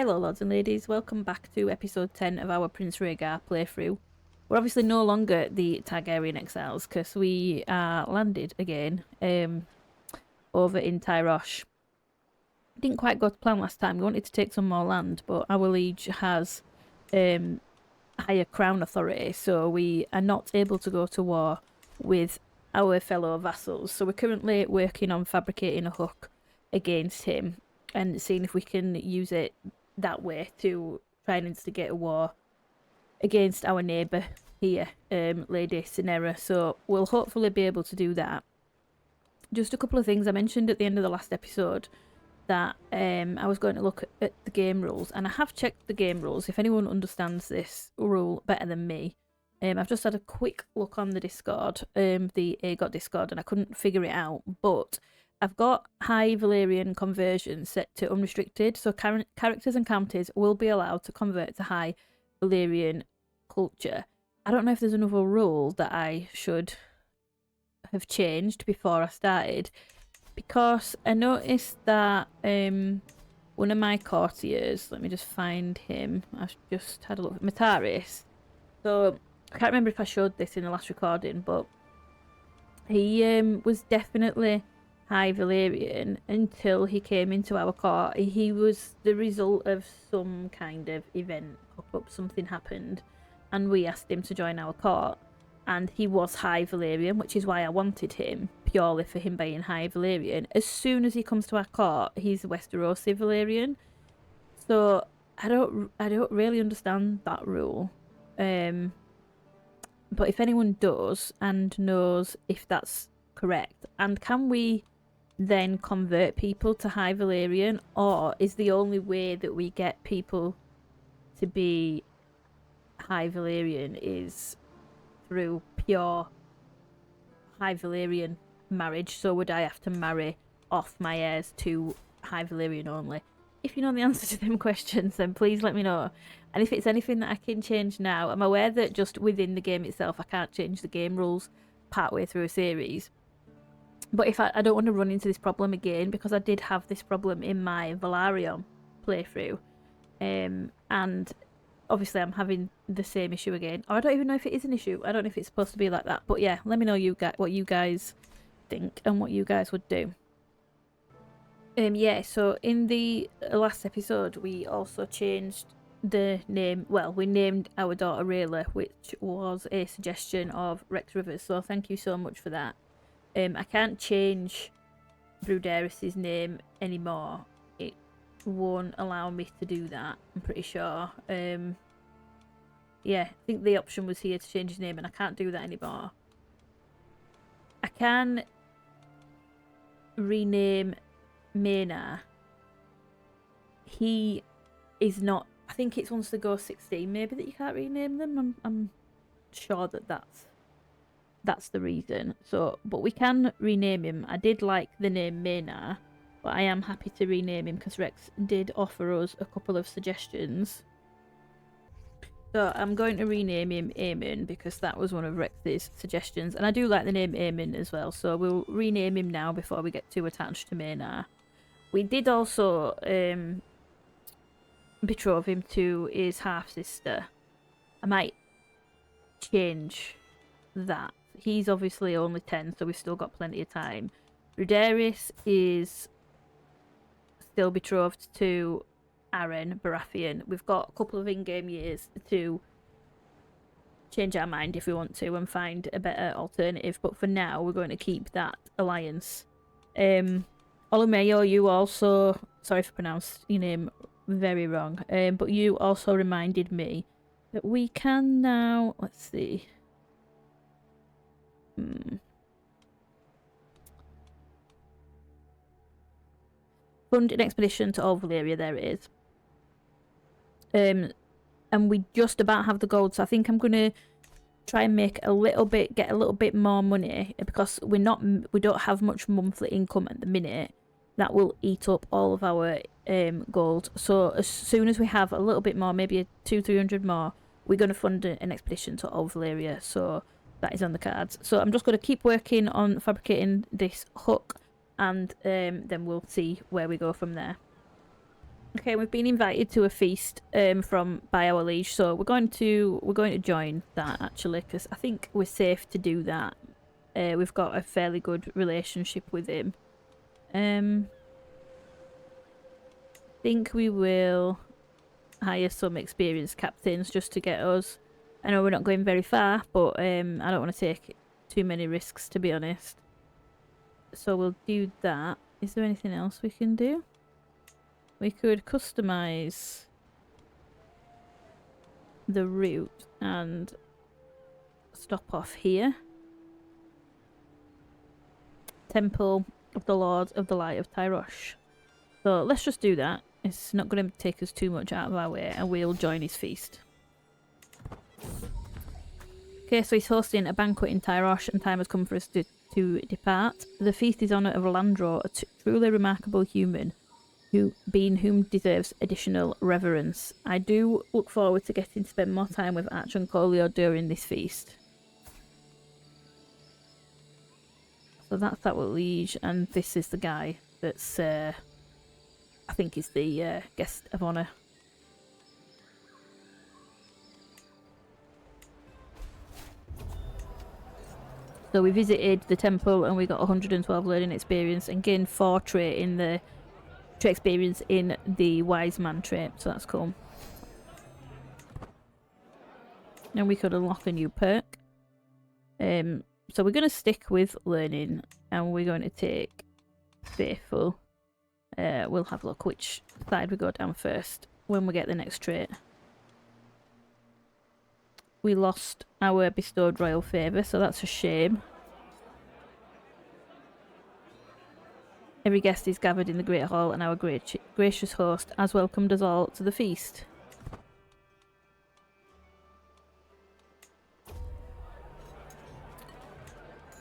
Hello lords and ladies, welcome back to episode 10 of our Prince Rhaegar playthrough. We're obviously no longer the Targaryen exiles because we are landed again over in Tyrosh. Didn't quite go to plan last time, we wanted to take some more land, but our liege has higher crown authority, so we are not able to go to war with our fellow vassals. So we're currently working on fabricating a hook against him and seeing if we can use it that way to try and instigate a war against our neighbour here, Lady Cinera. So we'll hopefully be able to do that. Just a couple of things I mentioned at the end of the last episode that I was going to look at the game rules, and I have checked the game rules if anyone understands this rule better than me. I've just had a quick look on the Discord, the AGOT Discord, and I couldn't figure it out, but I've got High Valyrian conversion set to unrestricted, so characters and counties will be allowed to convert to High Valyrian culture. I don't know if there's another rule that I should have changed before I started, because I noticed that one of my courtiers, let me just find him, I've just had a look at Mataris. So I can't remember if I showed this in the last recording, but he was definitely High Valyrian until he came into our court. He was the result of some kind of event pop up, something happened, and we asked him to join our court, and he was High Valyrian, which is why I wanted him, purely for him being High Valyrian. As soon as he comes to our court, he's Westerosi Valyrian. So I don't really understand that rule. But if anyone does and knows if that's correct, and can we then convert people to High Valyrian, or is the only way that we get people to be High Valyrian is through pure High Valyrian marriage? So would I have to marry off my heirs to High Valyrian only? If you know the answer to them questions, then please let me know. And if it's anything that I can change now, I'm aware that just within the game itself I can't change the game rules partway through a series. But if I don't want to run into this problem again, because I did have this problem in my Valyria playthrough, and obviously I'm having the same issue again. Or I don't even know if it is an issue. I don't know if it's supposed to be like that. But yeah, let me know what you guys think and what you guys would do. Yeah, so in the last episode we also changed the name. Well, we named our daughter Rhaegar, which was a suggestion of Rex Rivers, so thank you so much for that. I can't change Brudaris's name anymore. It won't allow me to do that, I'm pretty sure. Yeah, I think the option was here to change his name, and I can't do that anymore. I can rename Maynard. He is not, I think it's once they go 16 maybe that you can't rename them. I'm sure that that's the reason. So, but we can rename him. I did like the name Maynard, but I am happy to rename him because Rex did offer us a couple of suggestions. So I'm going to rename him Aemon because that was one of Rex's suggestions, and I do like the name Aemon as well, so we'll rename him now before we get too attached to Maynard. We did also betroth him to his half-sister. I might change that. He's obviously only 10, so we've still got plenty of time. Rhaegar is still betrothed to Aaron Baratheon. We've got a couple of in-game years to change our mind if we want to and find a better alternative, but for now we're going to keep that alliance. Olumeyo, you also, sorry if I pronounced your name very wrong, but you also reminded me that we can now, let's see, fund an expedition to Old Varlyria, there it is. And we just about have the gold, so I think I'm gonna try and make get a little bit more money, because we don't have much monthly income at the minute. That will eat up all of our gold. So as soon as we have a little bit more, maybe 200-300 more, we're gonna fund an expedition to Old Varlyria. So that is on the cards. So I'm just gonna keep working on fabricating this hook, and then we'll see where we go from there. Okay, we've been invited to a feast by our liege, so we're going to join that actually, because I think we're safe to do that. We've got a fairly good relationship with him. I think we will hire some experienced captains just to get us. I know we're not going very far, but I don't want to take too many risks, to be honest. So we'll do that. Is there anything else we can do? We could customize the route and stop off here. Temple of the Lord of the Light of Tyrosh. So let's just do that. It's not going to take us too much out of our way, and we'll join his feast. Okay, so he's hosting a banquet in Tyrosh, and time has come for us to depart. The feast is honour of Landro, a truly remarkable human, whom deserves additional reverence. I do look forward to getting to spend more time with Arch and Colio during this feast. So that's our liege, and this is the guy that's, I think is the guest of honour. So we visited the temple and we got 112 learning experience and gained 4 trait experience in the wise man trait, so that's cool. And we could unlock a new perk. So we're going to stick with learning and we're going to take faithful. We'll have a look which side we go down first when we get the next trait. We lost our bestowed royal favour, so that's a shame. Every guest is gathered in the Great Hall, and our gracious host has welcomed us all to the feast.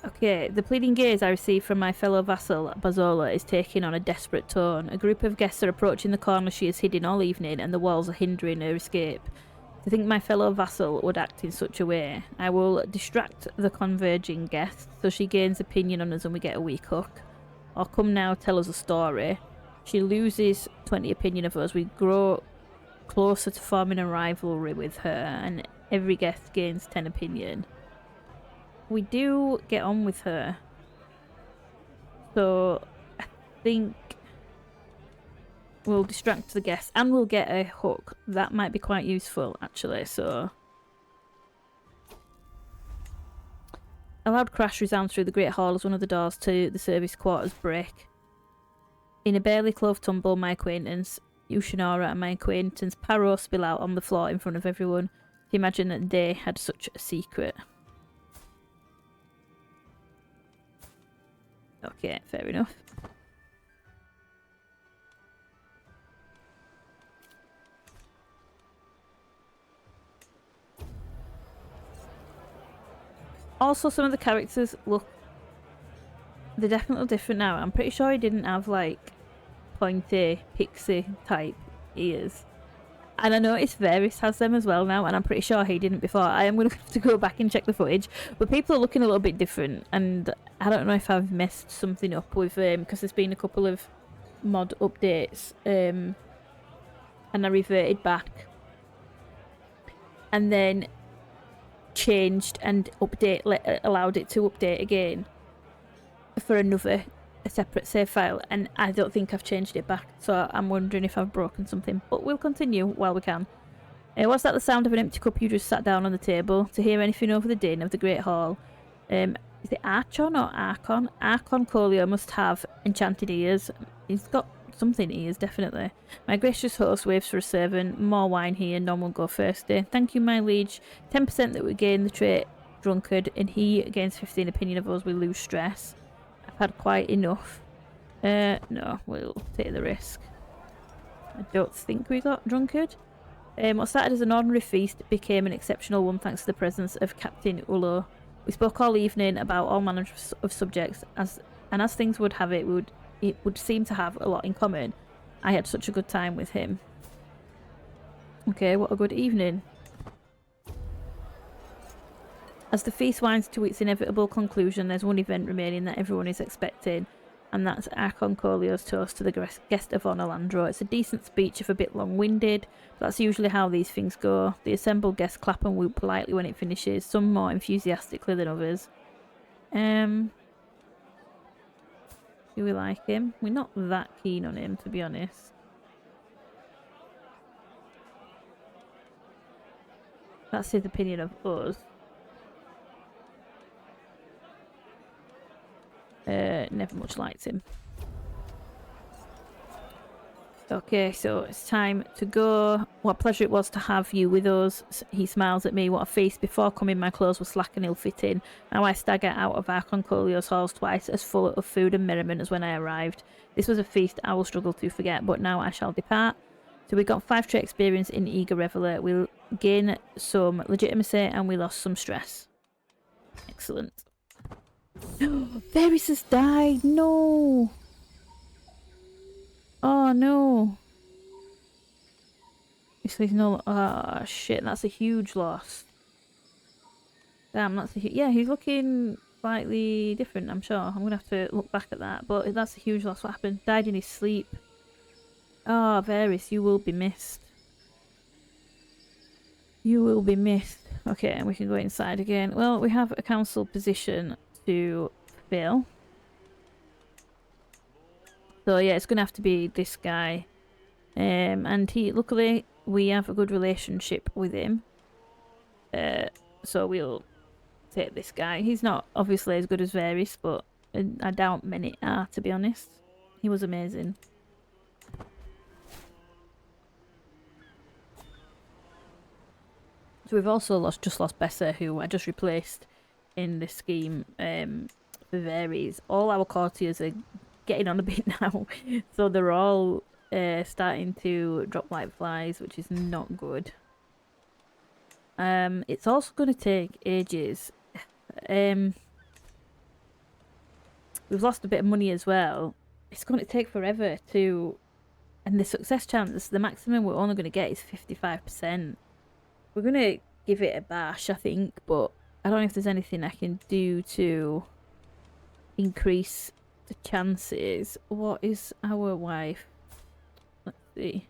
Okay, the pleading gaze I receive from my fellow vassal, Bazola, is taking on a desperate tone. A group of guests are approaching the corner she has hidden all evening, and the walls are hindering her escape. To think my fellow vassal would act in such a way. I will distract the converging guests so she gains opinion on us and we get a weak hook. Or come now, tell us a story. She loses 20 opinion of us. We grow closer to forming a rivalry with her, and every guest gains 10 opinion. We do get on with her. So I think we'll distract the guests and we'll get a hook. That might be quite useful actually, so. A loud crash resounds through the great hall as one of the doors to the service quarters break. In a barely clothed tumble, my acquaintance, Ushinara, and my acquaintance, Paro, spill out on the floor in front of everyone. To imagine that they had such a secret. Okay, fair enough. Also, some of the characters look... They're definitely different now. I'm pretty sure he didn't have, like, pointy, pixie type ears. And I noticed Varys has them as well now, and I'm pretty sure he didn't before. I am going to have to go back and check the footage. But people are looking a little bit different, and I don't know if I've messed something up with... because there's been a couple of mod updates, and I reverted back. And then changed and allowed it to update again for a separate save file, and I don't think I've changed it back, so I'm wondering if I've broken something, but we'll continue while we can. Was that the sound of an empty cup you just sat down on the table? To hear anything over the din of the Great Hall? Is it Archon or Archon? Archon Colio must have enchanted ears. He's got something ears, definitely. My gracious host waves for a servant. More wine here, none will go thirsty. Thank you, my liege. 10% that we gain the trait drunkard, and he gains 15 opinion of us, we lose stress. I've had quite enough. No, we'll take the risk. I don't think we got drunkard. What started as an ordinary feast became an exceptional one thanks to the presence of Captain Ulo. We spoke all evening about all manner of subjects, as things would have it, it would seem to have a lot in common. I had such a good time with him. Okay, what a good evening. As the feast winds to its inevitable conclusion, there's one event remaining that everyone is expecting. And that's Archon Colio's toast to the guest of Honor Landro. It's a decent speech if a bit long-winded. That's usually how these things go. The assembled guests clap and whoop politely when it finishes, some more enthusiastically than others. Do we like him? We're not that keen on him, to be honest. That's his opinion of us. Never much liked him. Okay, so it's time to go. What a pleasure it was to have you with us. He smiles at me. What a feast. Before coming, my clothes were slack and ill-fitting. Now I stagger out of Archon Colio's halls twice as full of food and merriment as when I arrived. This was a feast I will struggle to forget, but now I shall depart. So we got 5 trait experience in Eager Reveler. We'll gain some legitimacy and we lost some stress. Excellent. Varys has died. No. Oh no. He's no. Oh shit, that's a huge loss. Damn, that's a yeah. He's looking slightly different. I'm sure. I'm gonna have to look back at that. But that's a huge loss. What happened? Died in his sleep. Oh, Varys, you will be missed. You will be missed. Okay, and we can go inside again. Well, we have a council position to fill. So yeah, it's gonna have to be this guy. And luckily we have a good relationship with him. So we'll take this guy. He's not obviously as good as Varys, but I doubt many are, to be honest. He was amazing. So we've also just lost Bessa, who I just replaced in this scheme for Varys. All our courtiers are getting on a bit now, so they're all starting to drop like flies, which is not good. It's also going to take ages. We've lost a bit of money as well. It's going to take forever to... And the success chance, the maximum we're only going to get is 55%. We're going to give it a bash, I think, but I don't know if there's anything I can do to increase the chances. What is our wife? Let's see.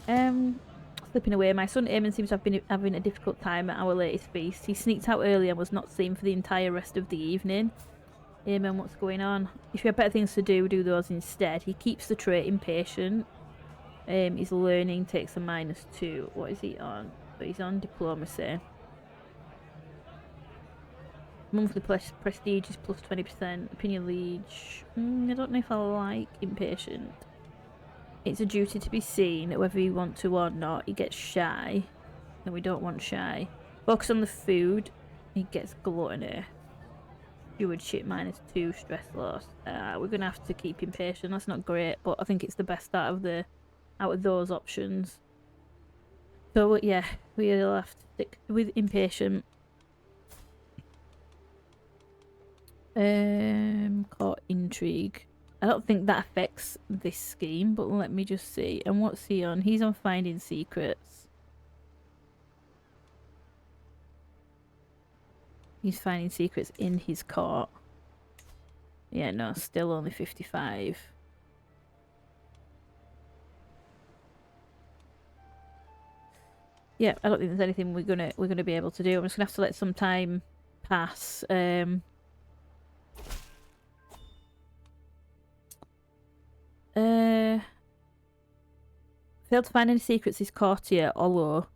Slipping away. My son Eamon seems to have been having a difficult time at our latest feast. He sneaked out early and was not seen for the entire rest of the evening. Eamon, what's going on? If you have better things to do, do those instead. He keeps the trait impatient. His learning takes a -2. What is he on? So he's on diplomacy. Monthly prestige is plus 20%. Opinion liege. I don't know if I like impatient. It's a duty to be seen, whether you want to or not. He gets shy. No, we don't want shy. Focus on the food. He gets gluttony. Stewardship -2. Stress loss. We're gonna have to keep impatient. That's not great, but I think it's the best out of those options. So yeah, we'll have to stick with impatient. Court intrigue. I don't think that affects this scheme, but let me just see. And what's he on? He's on finding secrets. He's finding secrets in his court. Yeah, no, still only 55. Yeah, I don't think there's anything we're gonna be able to do. I'm just gonna have to let some time pass. Failed to find any secrets his courtier Olo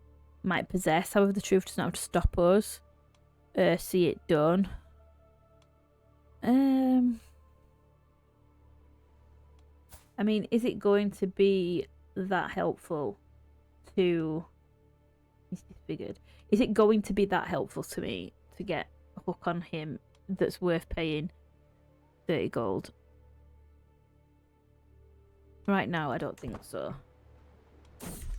might possess. However, the truth does not have to stop us. See it done. I mean, is it going to be that helpful to... He's disfigured. Is it going to be that helpful to me to get a hook on him that's worth paying 30 gold? Right now, I don't think so.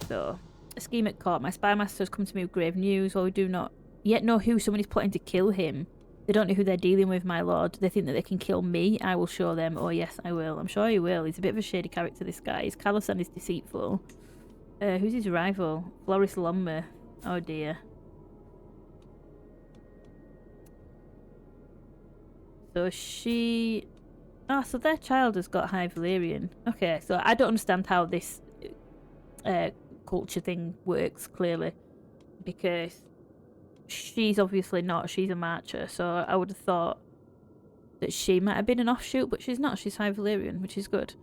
So, a scheme at court. My spy master has come to me with grave news. While we do not yet know who someone is plotting to kill him. They don't know who they're dealing with, my lord. They think that they can kill me. I will show them. Oh, yes, I will. I'm sure he will. He's a bit of a shady character, this guy. He's callous and he's deceitful. Who's his rival? Floris Lommer. Oh, dear. So she Ah, so their child has got High Valyrian. Okay, so I don't understand how this culture thing works, clearly. Because she's obviously not. She's a marcher, so I would have thought that she might have been an offshoot, but she's not. She's High Valyrian, which is good.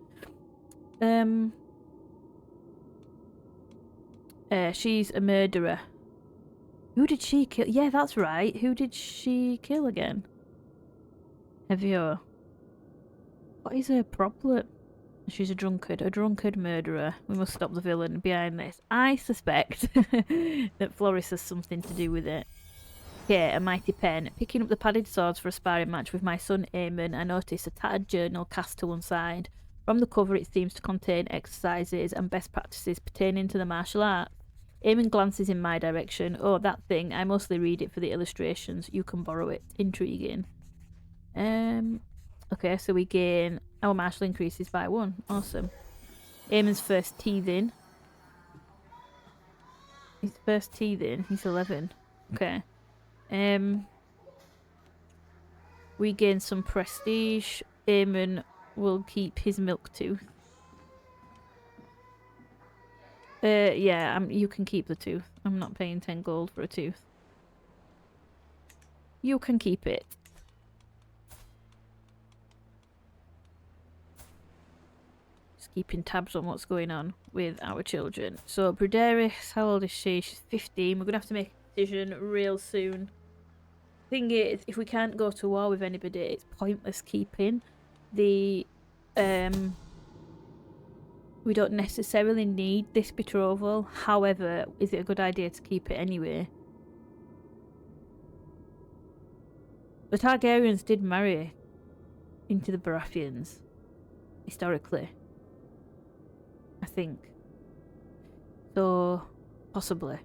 She's a murderer. Who did she kill? Yeah, that's right. Who did she kill again? Heavier. What is her problem? She's a drunkard murderer. We must stop the villain behind this. I suspect that Floris has something to do with it. Okay, a mighty pen. Picking up the padded swords for a sparring match with my son Aemon, I notice a tattered journal cast to one side. From the cover, it seems to contain exercises and best practices pertaining to the martial arts. Aemon glances in my direction. Oh, that thing. I mostly read it for the illustrations. You can borrow it. Intriguing. Okay, so we gain... Our martial increases by 1. Awesome. Aemon's first teething. His first teething. He's 11. Okay. We gain some prestige. Aemon will keep his milk tooth. Yeah, you can keep the tooth. I'm not paying 10 gold for a tooth. You can keep it. Just keeping tabs on what's going on with our children. So, Bruderis, how old is she? She's 15. We're going to have to make a decision real soon. Thing is, if we can't go to war with anybody, it's pointless keeping the... We don't necessarily need this betrothal. However, is it a good idea to keep it anyway? The Targaryens did marry into the Baratheons, historically. I think. So, possibly.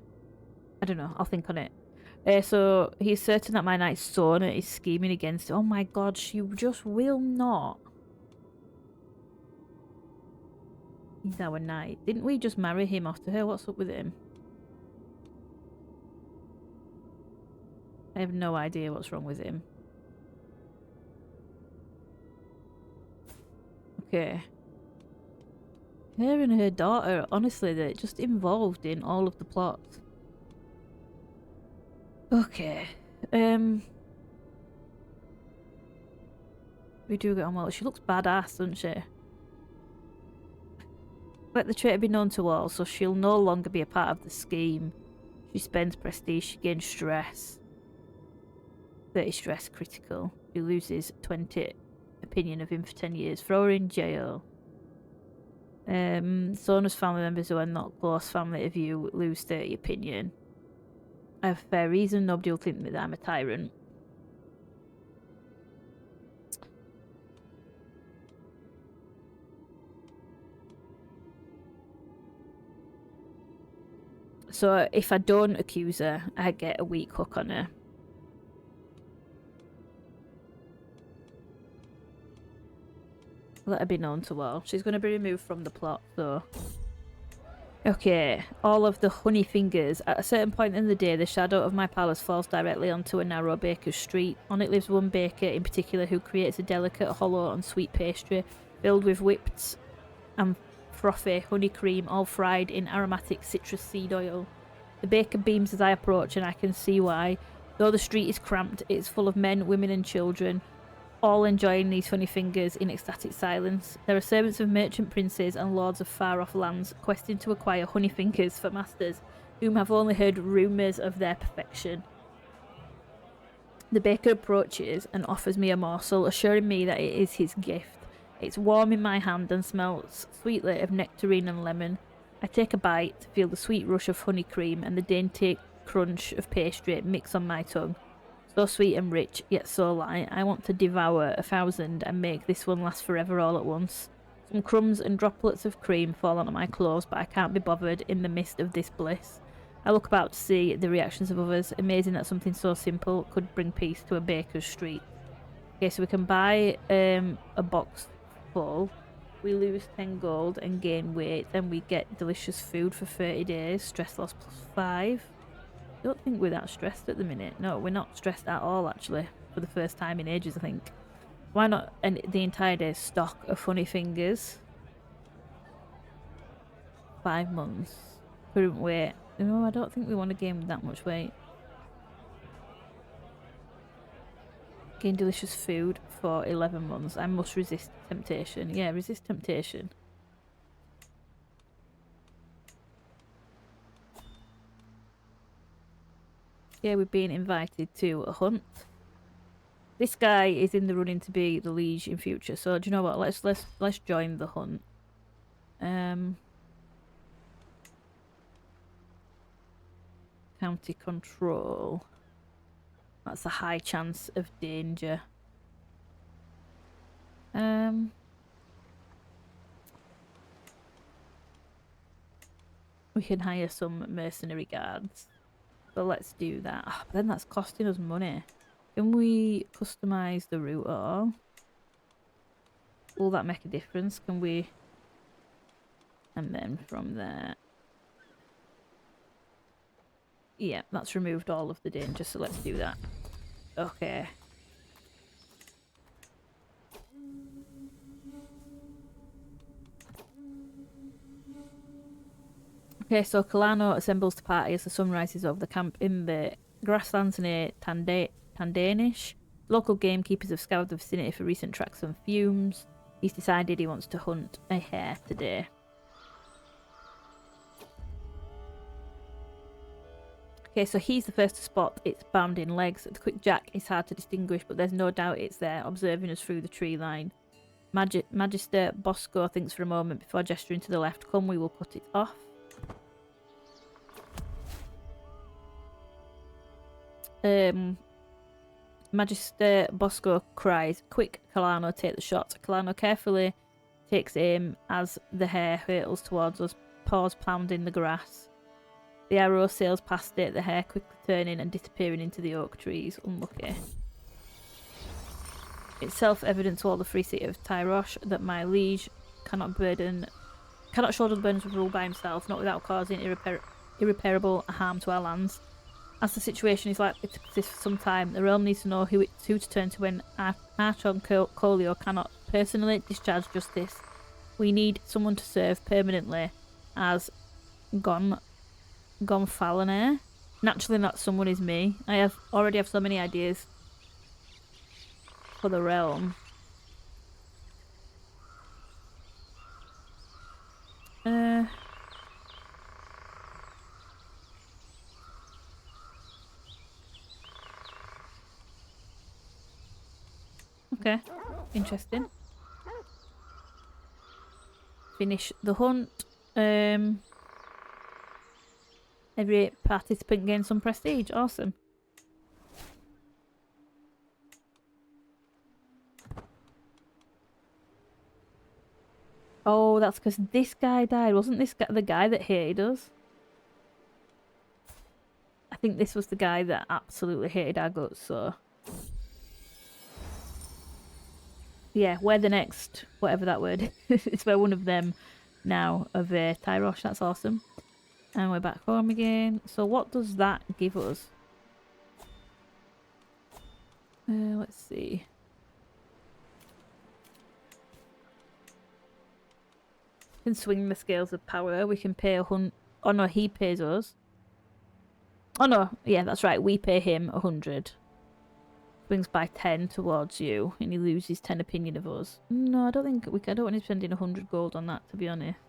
I don't know, I'll think on it. So, he's certain that my knight's son is scheming against... Oh my god, she just will not. He's our knight. Didn't we just marry him off to her? What's up with him? I have no idea what's wrong with him. Okay. Her and her daughter, honestly, they're just involved in all of the plots. Okay. We do get on well. She looks badass, doesn't she? Let the traitor be known to all, so she'll no longer be a part of the scheme. She spends prestige, she gains stress. 30 stress critical. She loses 20 opinion of him for 10 years. Throw her in jail. Sona's family members who are not close family of you lose 30 opinion. I have a fair reason. Nobody will think that I'm a tyrant. So if I don't accuse her, I get a weak hook on her. Let her be known to all. She's going to be removed from the plot, though. Okay, all of the honey fingers. At a certain point in the day, the shadow of my palace falls directly onto a narrow baker's street. On it lives one baker in particular who creates a delicate, hollow and sweet pastry filled with whipped and frothy honey cream, all fried in aromatic citrus seed oil. The baker beams as I approach, and I can see why. Though the street is cramped, it's full of men, women and children, all enjoying these honey fingers in ecstatic silence. There are servants of merchant princes and lords of far-off lands questing to acquire honey fingers for masters, whom have only heard rumours of their perfection. The baker approaches and offers me a morsel, assuring me that it is his gift. It's warm in my hand and smells sweetly of nectarine and lemon. I take a bite to feel the sweet rush of honey cream and the dainty crunch of pastry mix on my tongue. So sweet and rich, yet so light. I want to devour 1,000 and make this one last forever all at once. Some crumbs and droplets of cream fall onto my clothes, but I can't be bothered in the midst of this bliss. I look about to see the reactions of others. Amazing that something so simple could bring peace to a baker's street. Okay, so we can buy a box full. We lose 10 gold and gain weight, and we get delicious food for 30 days. Stress loss +5. I don't think we're that stressed at the minute. No, we're not stressed at all, actually. For the first time in ages, I think. Why not the entire day's stock of funny fingers? 5 months. Current weight. No, I don't think we want to gain that much weight. Gain delicious food for 11 months. I must resist temptation. Yeah, resist temptation. Yeah, we've been invited to a hunt. This guy is in the running to be the liege in future. So do you know what? Let's join the hunt. County control. That's a high chance of danger. We can hire some mercenary guards. So let's do that. Oh, but then that's costing us money. Can we customise the route at all? Will that make a difference? Can we... And then from there... Yeah, that's removed all of the danger, so let's do that. Okay. Okay, so Kalano assembles the party as the sun rises over the camp in the grasslands near Tandanish. Local gamekeepers have scoured the vicinity for recent tracks and fumes. He's decided he wants to hunt a hare today. Okay, so he's the first to spot its bounding legs. The quick jack is hard to distinguish, but there's no doubt it's there, observing us through the tree line. Magister Bosco thinks for a moment before gesturing to the left. Come, we will cut it off. Magister Bosco cries, "Quick, Kalano, take the shot." Kalano carefully takes aim as the hare hurtles towards us, paws pounding the grass. The arrow sails past it, the hare quickly turning and disappearing into the oak trees. Unlucky. It's self-evident to all the free city of Tyrosh that my liege cannot shoulder the burdens of rule by himself, not without causing irreparable harm to our lands. As the situation is likely to persist for some time, the realm needs to know who to turn to when Archon Colio cannot personally discharge justice. We need someone to serve permanently as Gonfalanair. Naturally, that someone is me. I already have so many ideas for the realm. Okay, interesting. Finish the hunt. Every participant gains some prestige. Awesome. Oh, that's because this guy died. Wasn't this guy the guy that hated us? I think this was the guy that absolutely hated our guts, so... Yeah, we're the next, whatever that word is. We're one of them now of Tyrosh. That's awesome. And we're back home again. So what does that give us? Let's see. We can swing the scales of power. We can pay Oh no, he pays us. Oh no, yeah, that's right. We pay him 100. Swings by 10 towards you, and he loses 10 opinion of us. No, I don't think I don't want to spend 100 gold on that, to be honest.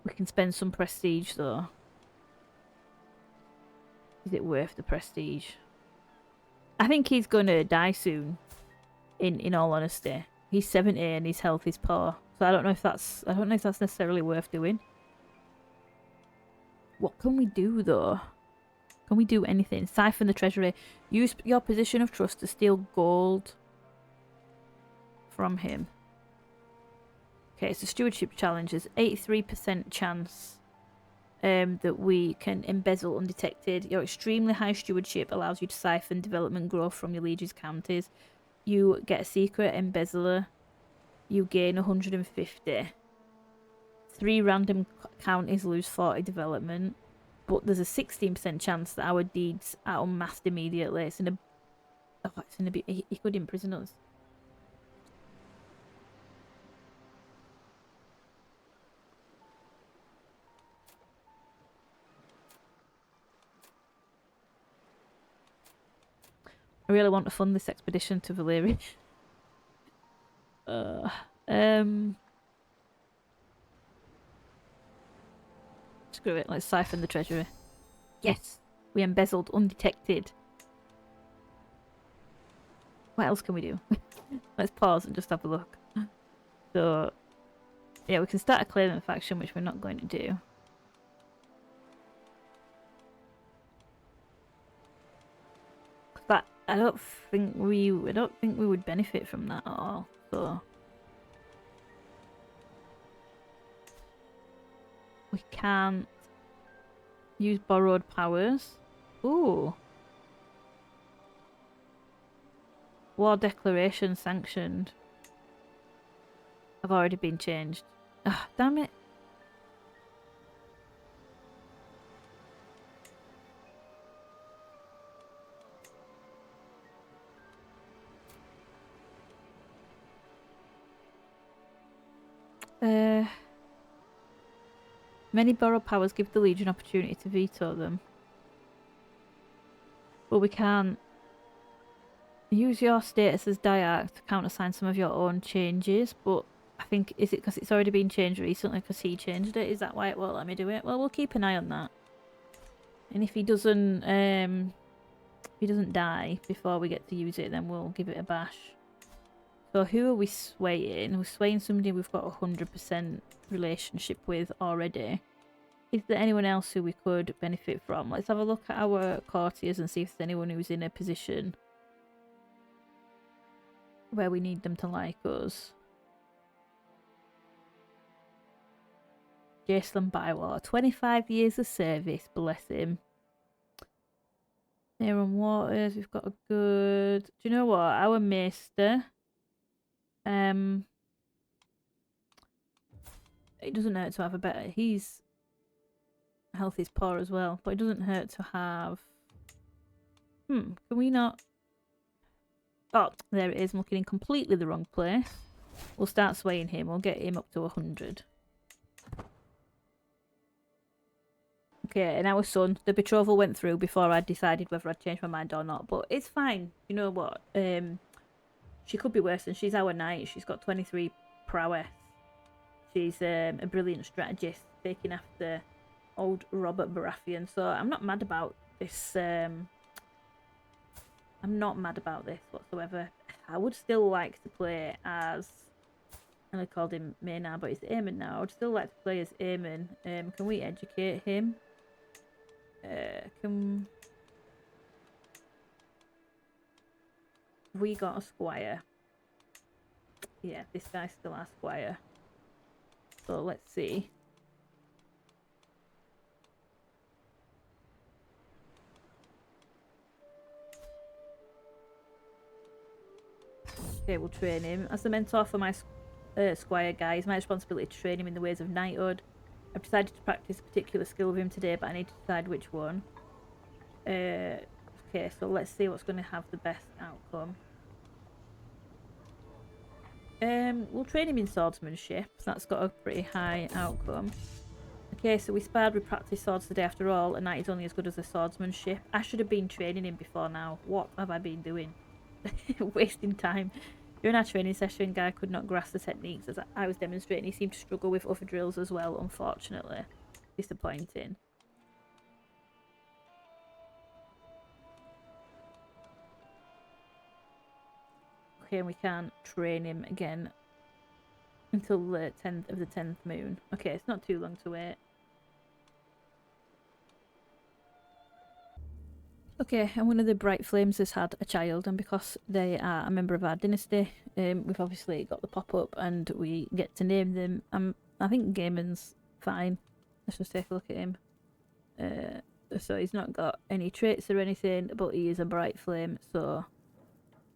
We can spend some prestige though. Is it worth the prestige? I think he's gonna die soon. In all honesty, he's 70 and his health is poor, so I don't know if that's necessarily worth doing. What can we do though? Can we do anything? Siphon the treasury. Use your position of trust to steal gold from him. Okay, it's a stewardship challenge. There's 83% chance that we can embezzle undetected. Your extremely high stewardship allows you to siphon development growth from your liege's counties. You get a secret embezzler. You gain 150. 3 random counties lose 40 development. but there's a 16% chance that our deeds are unmasked immediately. It's in a... Oh, it's in a bit... He could imprison us. I really want to fund this expedition to Valyria. Screw it, let's siphon the treasury. Yes! We embezzled undetected. What else can we do? Let's pause and just have a look. So, yeah, we can start a claimant faction, which we're not going to do. But I don't think we would benefit from that at all. So we can't use borrowed powers. Ooh. War declaration sanctioned. I've already been changed. Ah, damn it. Many borrowed powers give the liege an opportunity to veto them. But we can't use your status as Diarch to countersign some of your own changes, but I think, is it because it's already been changed recently because he changed it? Is that why it won't let me do it? Well, we'll keep an eye on that. And if he doesn't die before we get to use it, then we'll give it a bash. So who are we swaying? We're swaying somebody we've got a 100% relationship with already. Is there anyone else who we could benefit from? Let's have a look at our courtiers and see if there's anyone who's in a position where we need them to like us. Jason Bywater, 25 years of service, bless him. Aaron Waters, we've got a good... Do you know what? Our maester... It doesn't hurt to have a better... He's... Health is poor as well, but it doesn't hurt to have... Can we not... Oh, there it is. I'm looking in completely the wrong place. We'll start swaying him. We'll get him up to 100. Okay, and our son, the betrothal went through before I decided whether I'd change my mind or not. But it's fine. You know what? She could be worse, and she's our knight. She's got 23 prowess. She's a brilliant strategist, taking after old Robert Baratheon. So I'm not mad about this. I'm not mad about this whatsoever. I would still like to play as... And I called him Maynard, but it's Aemon now. I would still like to play as Aemon. Can we educate him? Have we got a squire? Yeah, this guy's still our squire. So let's see. Okay, we'll train him. As the mentor for my squire guy, it's my responsibility to train him in the ways of knighthood. I've decided to practice a particular skill with him today, but I need to decide which one. Okay, so let's see what's going to have the best outcome. We'll train him in swordsmanship. That's got a pretty high outcome. Okay, so we sparred with practice swords today after all. A knight is only as good as a swordsmanship. I should have been training him before now. What have I been doing? Wasting time. During our training session, Guy could not grasp the techniques as I was demonstrating. He seemed to struggle with other drills as well, unfortunately. Disappointing. Okay, and we can't train him again until the 10th of the 10th moon. Okay, it's not too long to wait. Okay, and one of the Bright Flames has had a child, and because they are a member of our dynasty, we've obviously got the pop-up and we get to name them. I think Gaiman's fine. Let's just take a look at him. So he's not got any traits or anything, but he is a Bright Flame, so...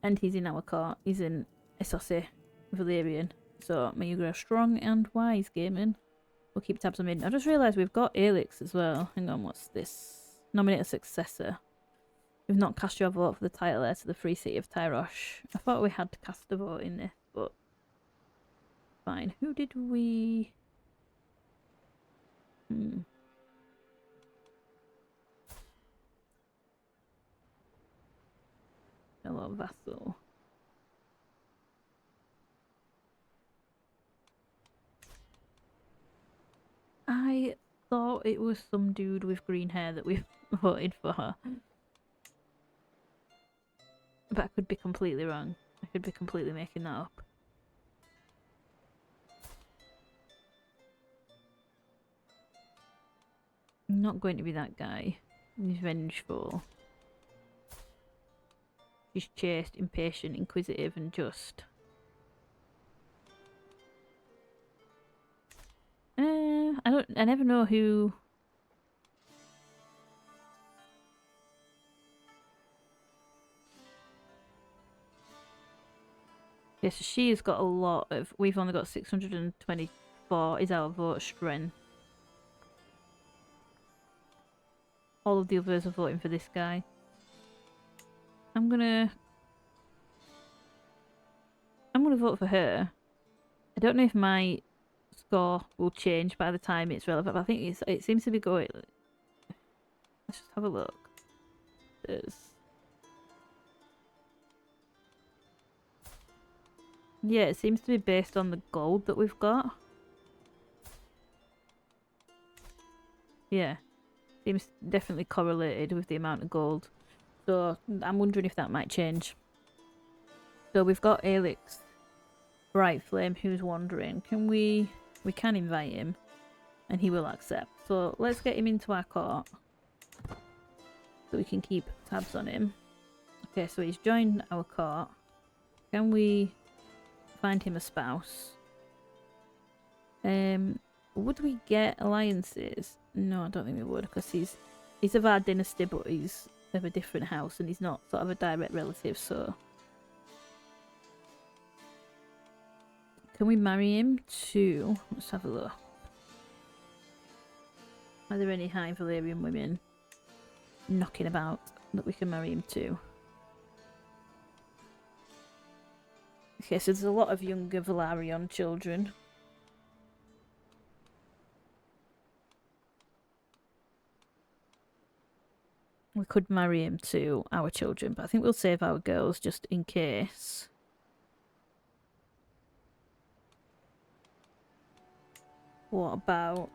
And he's in our court. He's in Essosi, Valyrian. So may you grow strong and wise, Gaiman. we'll keep tabs on him. I just realised we've got Aelix as well. Hang on, what's this? Nominate a successor. We've not cast your vote for the title heir to the Free City of Tyrosh. I thought we had to cast a vote in this, but fine. Who did we... Hello, vassal. I thought it was some dude with green hair that we voted for her. But I could be completely wrong. I could be completely making that up. I'm not going to be that guy. He's vengeful. She's chaste, impatient, inquisitive, and just. I never know who. Yes, yeah, so she's got a lot of. We've only got 624 is our vote strength. All of the others are voting for this guy. I'm gonna vote for her. I don't know if my score will change by the time it's relevant, but I think it seems to be going. Let's just have a look. Yeah, it seems to be based on the gold that we've got. Yeah, seems definitely correlated with the amount of gold. So I'm wondering if that might change. So we've got Aelix, Bright Flame, who's wandering. Can we can invite him, and he will accept. So let's get him into our court, so we can keep tabs on him. Okay, so he's joined our court. Can we find him a spouse? Would we get alliances? No, I don't think we would, because he's of our dynasty, but he's of a different house, and he's not sort of a direct relative, so... Can we marry him to... Let's have a look. Are there any high Valyrian women knocking about that we can marry him to? Okay, so there's a lot of younger Velaryon children. We could marry him to our children, but I think we'll save our girls just in case. What about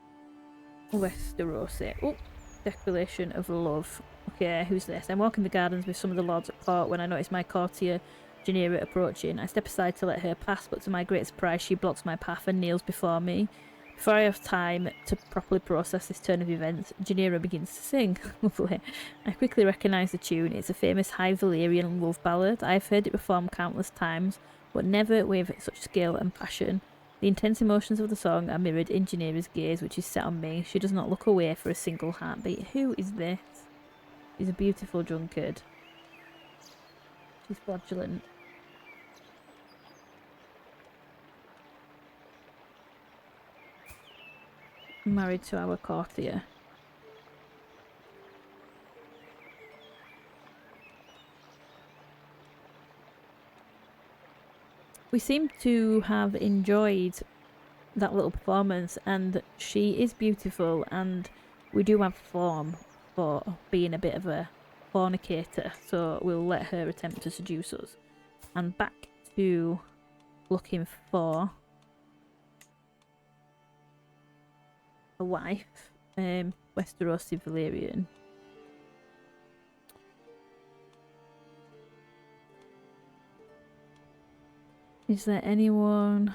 Westerosi? Oh, declaration of love. Okay, who's this? I'm walking the gardens with some of the lords at court when I notice my courtier Rhaenyra approaching. I step aside to let her pass, but to my great surprise she blocks my path and kneels before me. Before I have time to properly process this turn of events, Rhaenyra begins to sing. Lovely. I quickly recognise the tune. It's a famous High Valyrian love ballad. I've heard it performed countless times, but never with such skill and passion. The intense emotions of the song are mirrored in Rhaenyra's gaze, which is set on me. She does not look away for a single heartbeat. Who is this? She's a beautiful drunkard. She's fraudulent. Married to our courtier. We seem to have enjoyed that little performance, and she is beautiful, and we do have form for being a bit of a fornicator, so we'll let her attempt to seduce us. And back to looking for a wife. Westerosi Valyrian. Is there anyone?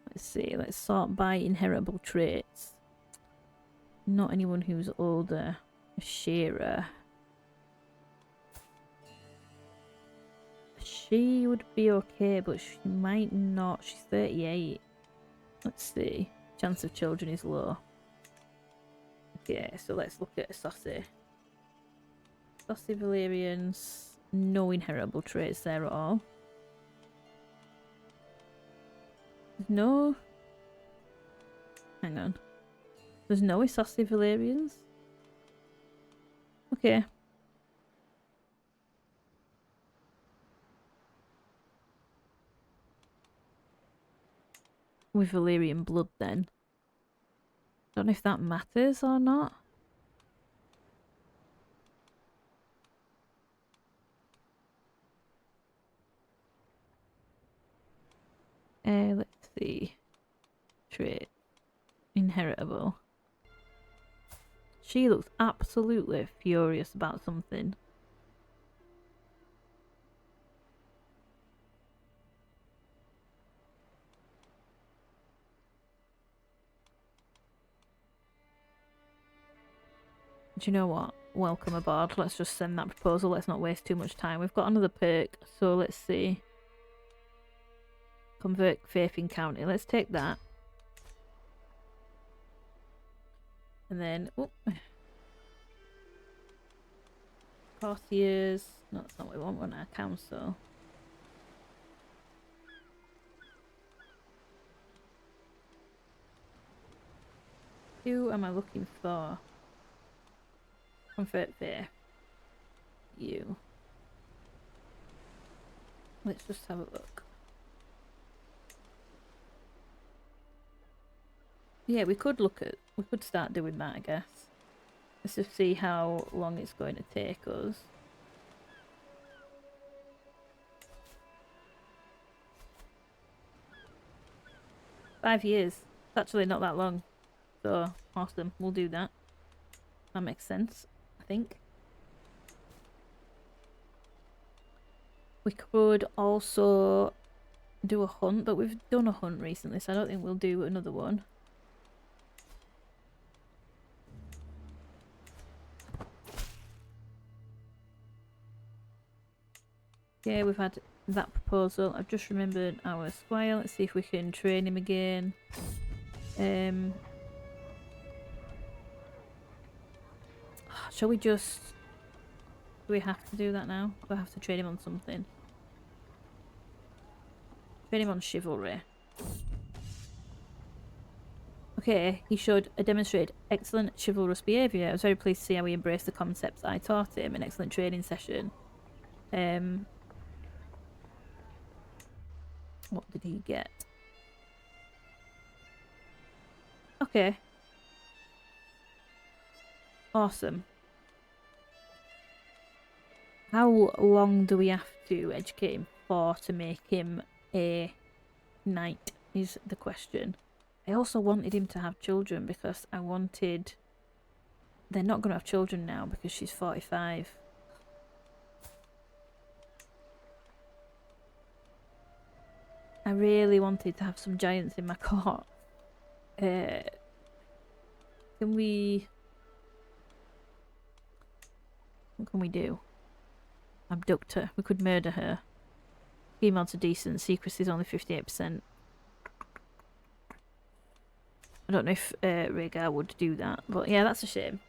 Let's see, let's sort by inheritable traits. Not anyone who's older. A shearer. She would be okay, but she might not. She's 38. Let's see. Chance of children is low. Okay, so let's look at a Saucy. Saucy Valyrians. No inheritable traits there at all. No. Hang on. There's no Isossi Valyrians? Okay. With Valyrian blood then. Don't know if that matters or not. Let's see. Trait. Inheritable. She looks absolutely furious about something. Do you know what? Welcome aboard. Let's just send that proposal. Let's not waste too much time. We've got another perk, so let's see. Convert faith in county. Let's take that. And then, oh, courtiers. No, that's not what we want our council. Who am I looking for? Convert faith. You. Let's just have a look. Yeah, we could start doing that, I guess. Let's just see how long it's going to take us. $5 years. It's actually not that long. So, awesome. We'll do that. That makes sense, I think. We could also do a hunt, but we've done a hunt recently, so I don't think we'll do another one. Yeah, we've had that proposal. I've just remembered our squire. Let's see if we can train him again. Shall we just... Do we have to do that now? Or have to train him on something? Train him on chivalry. Okay, he showed a demonstrated excellent chivalrous behaviour. I was very pleased to see how he embraced the concepts I taught him. An excellent training session. What did he get? Okay. Awesome. How long do we have to educate him for to make him a knight is the question. I also wanted him to have children because I wanted... They're not going to have children now because she's 45. I really wanted to have some giants in my court. Can we... What can we do? Abduct her. We could murder her. Females are decent. Secrecy is only 58%. I don't know if Rhaegar would do that, but yeah, that's a shame.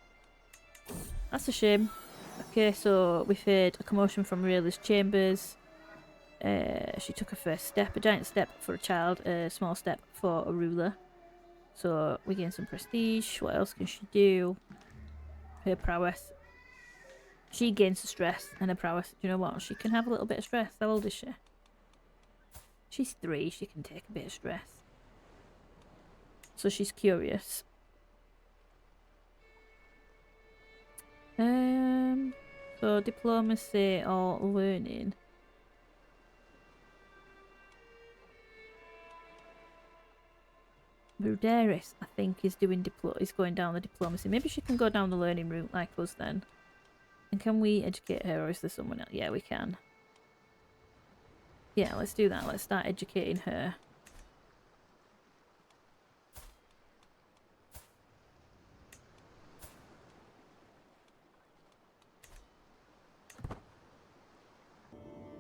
That's a shame. Okay, so we've heard a commotion from Rhaegar's chambers. She took her first step. A giant step for a child, a small step for a ruler. So we gain some prestige. What else can she do? Her prowess. She gains the stress and her prowess. Do you know what? She can have a little bit of stress. How old is she? She's 3. She can take a bit of stress. So she's curious. So diplomacy or learning. Ruderis, I think, is going down the diplomacy. Maybe she can go down the learning route like us then. And can we educate her, or is there someone else? Yeah, we can. Yeah, let's do that. Let's start educating her.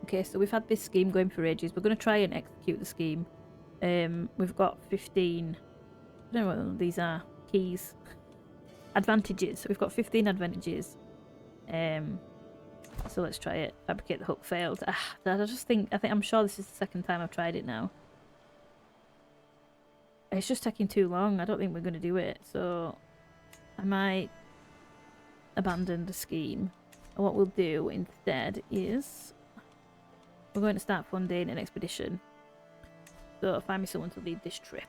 Okay, so we've had this scheme going for ages. We're going to try and execute the scheme. We've got 15... I don't know what these are. Keys. Advantages. We've got 15 advantages. So let's try it. Fabricate the hook failed. I'm sure this is the second time I've tried it now. It's just taking too long. I don't think we're going to do it. So I might abandon the scheme. And what we'll do instead is we're going to start funding an expedition. So find me someone to lead this trip.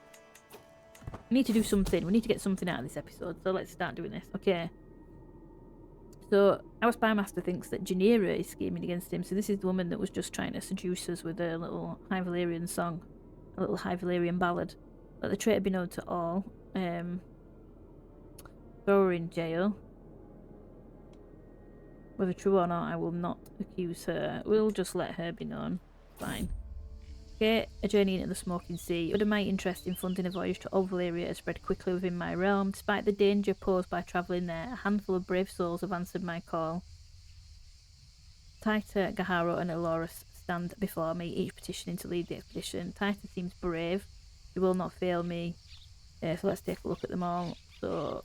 We need to do something. We need to get something out of this episode. So let's start doing this. Okay. So our spy master thinks that Janira is scheming against him. So this is the woman that was just trying to seduce us with a little High Valyrian song. A little High Valyrian ballad. Let the traitor be known to all. Throw her in jail. Whether true or not, I will not accuse her. We'll just let her be known. Fine. Okay, a journey into the smoking sea. But my interest in funding a voyage to Old Varlyria has spread quickly within my realm. Despite the danger posed by travelling there, a handful of brave souls have answered my call. Taita, Gaharo and Elorus stand before me, each petitioning to lead the expedition. Taita seems brave. He will not fail me. So let's take a look at them all. So,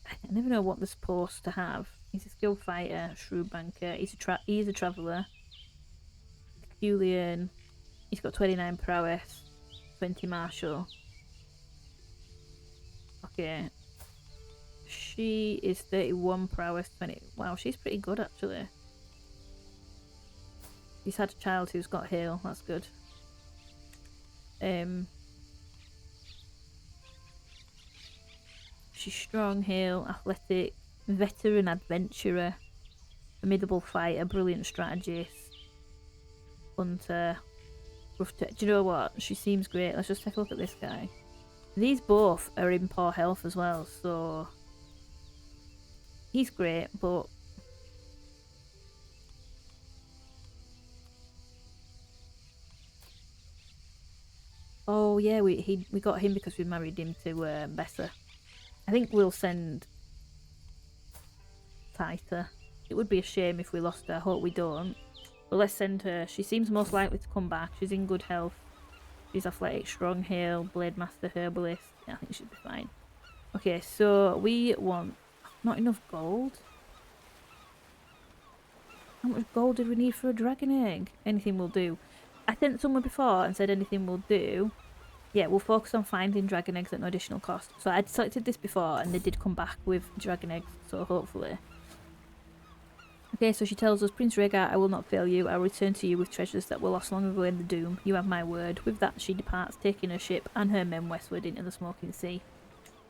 I never know what they're supposed to have. He's a skilled fighter, shrewd banker. He's a traveller. Julian. He's got 29 prowess, 20 martial. Okay. She is 31 prowess, 20. Wow, she's pretty good actually. He's had a child who's got hail. That's good. She's strong, hale, athletic, veteran adventurer, formidable fighter, brilliant strategist, hunter, rough. Do you know what? She seems great. Let's just take a look at this guy. These both are in poor health as well, so he's great, but oh yeah, we got him because we married him to Bessa. I think we'll send Taita. It would be a shame if we lost her. I hope we don't. But let's send her. She seems most likely to come back. She's in good health. She's athletic, strong, hale, blade master, herbalist. Yeah, I think she'll be fine. Okay, so we want not enough gold. How much gold did we need for a dragon egg? Anything will do. I sent someone before and said anything will do. Yeah, we'll focus on finding dragon eggs at no additional cost. So I'd selected this before and they did come back with dragon eggs, so hopefully. Okay, so she tells us, Prince Rhaegar, I will not fail you. I will return to you with treasures that were lost long ago in the Doom. You have my word. With that, she departs, taking her ship and her men westward into the smoking sea.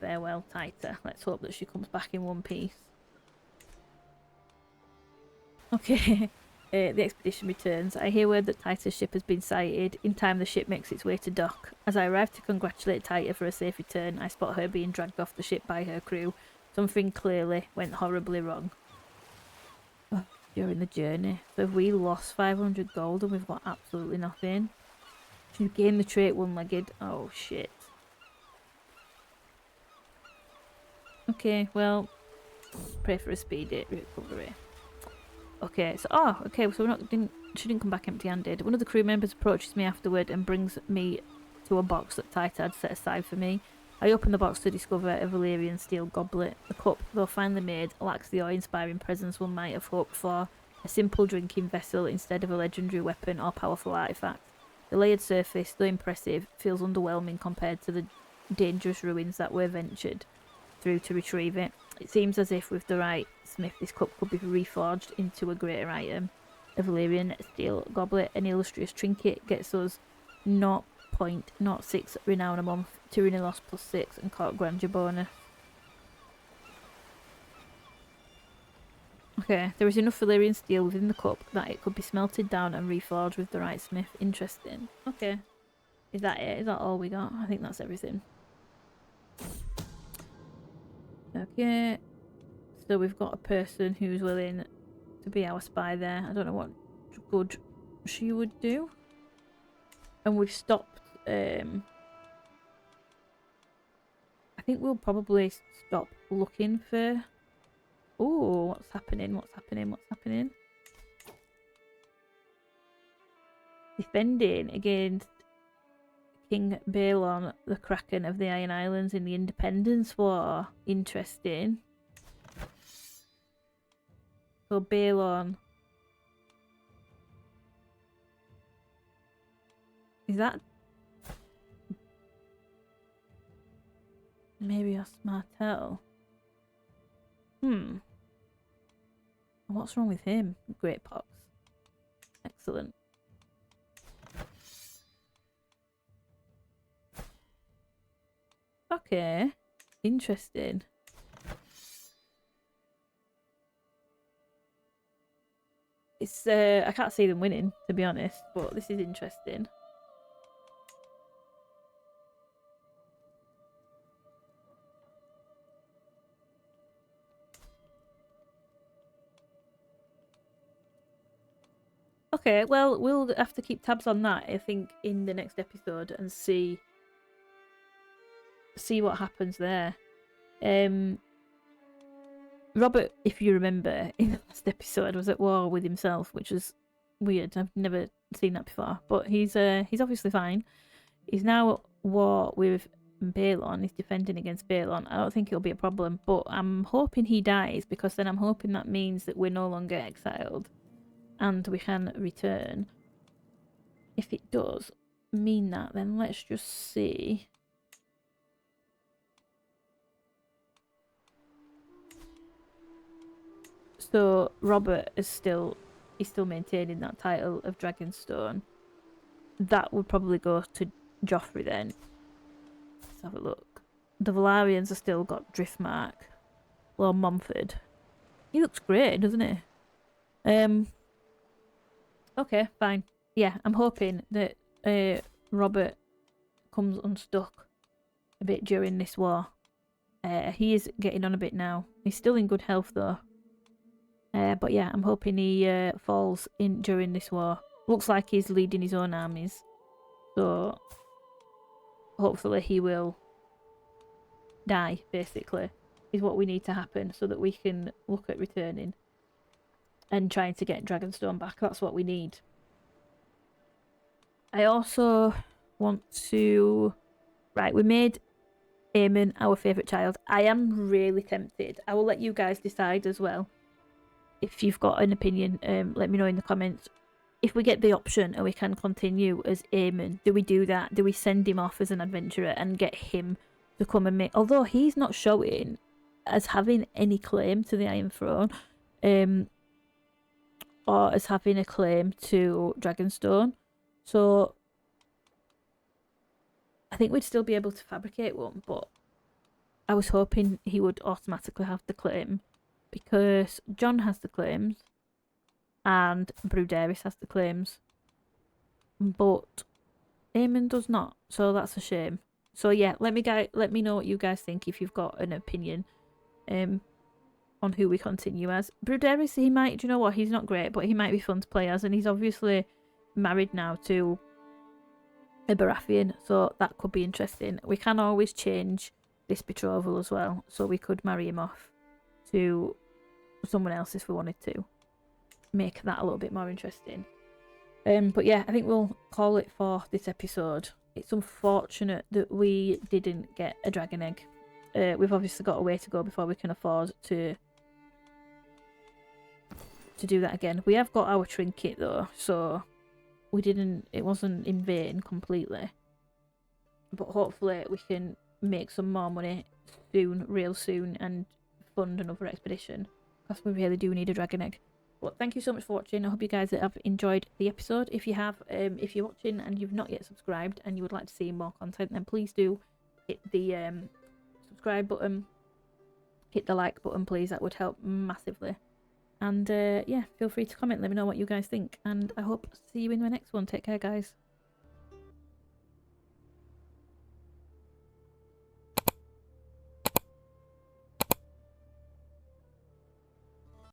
Farewell, Taita. Let's hope that she comes back in one piece. Okay, the expedition returns. I hear word that Taita's ship has been sighted. In time, the ship makes its way to dock. As I arrive to congratulate Taita for a safe return, I spot her being dragged off the ship by her crew. Something clearly went horribly wrong during the journey. So if we lost 500 gold and we've got absolutely nothing. She's gained the trait one-legged. Oh shit. Okay, well, pray for a speedy recovery. Okay, so so she didn't come back empty-handed. One of the crew members approaches me afterward and brings me to a box that Taita had set aside for me. I open the box to discover a Valyrian steel goblet. The cup, though finely made, lacks the awe-inspiring presence one might have hoped for. A simple drinking vessel instead of a legendary weapon or powerful artifact. The layered surface, though impressive, feels underwhelming compared to the dangerous ruins that were ventured through to retrieve it. It seems as if with the right smith this cup could be reforged into a greater item. A Valyrian steel goblet, an illustrious trinket, gets us 0.06 renown a month, tyranny loss +6 and court grandeur bonus. Okay, there is enough Valyrian steel within the cup that it could be smelted down and reforged with the right smith. Interesting. Okay. Is that it? Is that all we got? I think that's everything. Okay. So we've got a person who's willing to be our spy there. I don't know what good she would do. And we've stopped. I think we'll probably stop looking for... Oh, what's happening? What's happening? What's happening? Defending against King Balon, the Kraken of the Iron Islands in the Independence War. Interesting. So Balon. Is that... Maybe a Smartell. What's wrong with him? Great pox. Excellent. Okay. Interesting. It's I can't see them winning, to be honest, but this is interesting. Okay, well, we'll have to keep tabs on that, I think, in the next episode and see what happens there. Robert, if you remember, in the last episode was at war with himself, which was weird. I've never seen that before. But he's obviously fine. He's now at war with Balon. He's defending against Balon. I don't think it'll be a problem, but I'm hoping he dies, because then I'm hoping that means that we're no longer exiled and we can return. If it does mean that, then let's just see. So Robert is still maintaining that title of Dragonstone. That would probably go to Joffrey then. Let's have a look. The Valyrians have still got Driftmark. Lord Mumford. He looks great, doesn't he? Okay, fine. Yeah, I'm hoping that Robert comes unstuck a bit during this war. He is getting on a bit now. He's still in good health though. But yeah, I'm hoping he falls in during this war. Looks like he's leading his own armies. So hopefully he will die, basically, is what we need to happen so that we can look at returning and trying to get Dragonstone back. That's what we need. I also want to... Right, we made Aemon our favourite child. I am really tempted. I will let you guys decide as well. If you've got an opinion, let me know in the comments. If we get the option and we can continue as Aemon, do we do that? Do we send him off as an adventurer and get him to come and make... Although he's not showing as having any claim to the Iron Throne, or as having a claim to Dragonstone. So I think we'd still be able to fabricate one, but I was hoping he would automatically have the claim, because Jon has the claims and Brudaris has the claims, but Aemon does not, so that's a shame. So yeah, let me know what you guys think, if you've got an opinion on who we continue as. Brudaris, he might, do you know what, he's not great, but he might be fun to play as, and he's obviously married now to a Baratheon, so that could be interesting. We can always change this betrothal as well, so we could marry him off to someone else if we wanted to. Make that a little bit more interesting. But yeah, I think we'll call it for this episode. It's unfortunate that we didn't get a dragon egg. We've obviously got a way to go before we can afford to do that again. We have got our trinket though, so it wasn't in vain completely. But hopefully we can make some more money soon, real soon, and fund another expedition, because we really do need a dragon egg. But thank you so much for watching. I hope you guys have enjoyed the episode. If you have, if you're watching and you've not yet subscribed and you would like to see more content, then please do hit the subscribe button, hit the like button, please. That would help massively. And yeah, feel free to comment. Let me know what you guys think. And I hope to see you in my next one. Take care, guys.